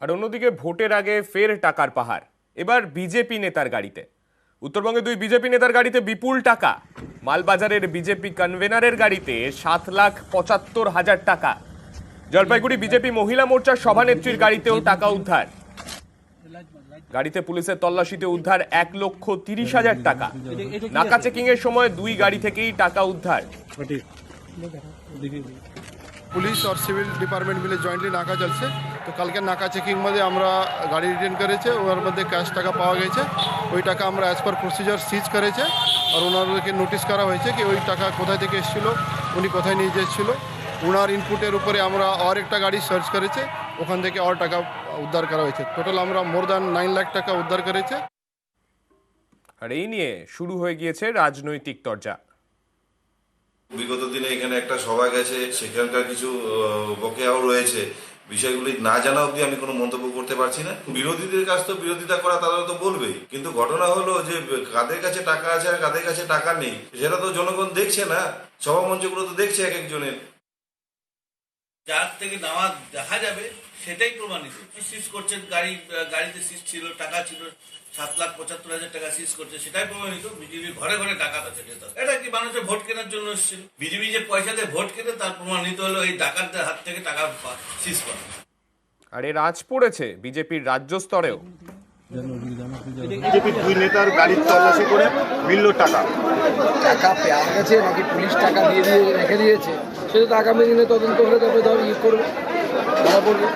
আর অন্যদিকে ভোটের আগে ফের টাকার পাহাড়, এবার বিজেপি নেতার গাড়িতে। উত্তরবঙ্গে দুই বিজেপি নেতার গাড়িতে বিপুল টাকা। মালবাজারের বিজেপি কনভেনারের গাড়িতে 7,75,000 টাকা। জলপাইগুড়ি বিজেপি মহিলা মোর্চার সভানেত্রীর গাড়িতেও টাকা উদ্ধার। গাড়িতে পুলিশের তল্লাশিতে উদ্ধার 1,30,000 টাকা। নাকা চেকিং এর সময় দুই গাড়ি থেকেই টাকা উদ্ধার। পুলিশ আর সিভিল ডিপার্টমেন্ট মিলে জয়েন্টলি নাকা চলছে। তো কালকে নাকা চেকিং মধ্যে আমরা গাড়ি রিটার্ন করেছে, ওর মধ্যে ক্যাশ টাকা পাওয়া গেছে। ওই টাকা আমরা অ্যাজ পার প্রসিজার সিজ করেছে আর ওনাদেরকে নোটিশ করা হয়েছে কি ওই টাকা কোথায় থেকে এসেছিল, উনি কোথায় নিয়ে যাচ্ছিল। ওনার ইনপুটের উপরে আমরা আর একটা গাড়ি সার্চ করেছে, ওখান থেকে আর টাকা উদ্ধার করা হয়েছে। টোটাল আমরা মোর দ্যান 9 লাখ টাকা উদ্ধার করেছে। আর এই নিয়ে শুরু হয়ে গিয়েছে রাজনৈতিক তরজা। বিগত দিনে এখানে একটা সভা গেছে, সেখানকার কিছু বকেয়াও রয়েছে। বিষয়গুলি না জানা অবধি আমি কোনো মন্তব্য করতে পারছি না। বিরোধীদের কাছ তো বিরোধিতা করা তারা তো বলবেই, কিন্তু ঘটনা হলো যে কাদের কাছে টাকা আছে আর কাদের কাছে টাকা নেই সেটা তো জনগণ দেখছে না, সভা মঞ্চগুলো তো দেখছে এক একজনের। যার থেকে নেওয়া দেখা যাবে সেটাই প্রমাণিত। সিজ করছে গাড়িতে সিজ ছিল, টাকা ছিল 7,75,000 টাকা সিজ করছে, সেটাই প্রমাণিত। বিজেপি ঘরে ঘরে ডাকাত আছে। এটা কি মানুষের ভোট কেনার জন্য এসেছিল? বিজেপি যে পয়সা দিয়ে ভোট কেনে তার প্রমাণিত হলো এই ডাকাতদের হাত থেকে টাকা সিজ করা। আর এর আঁচ পড়েছে বিজেপির রাজ্য স্তরেও। বিজেপির দুই নেতার গাড়ির তল্লাশি করে মিলল টাকা। টাকা পেয়ে গেছে নাকি পুলিশ টাকা দিয়ে রেখে দিয়েছে, সেটা তো আগামী দিনে তদন্ত হলে তবে ধর করবে, ধরা পড়বে।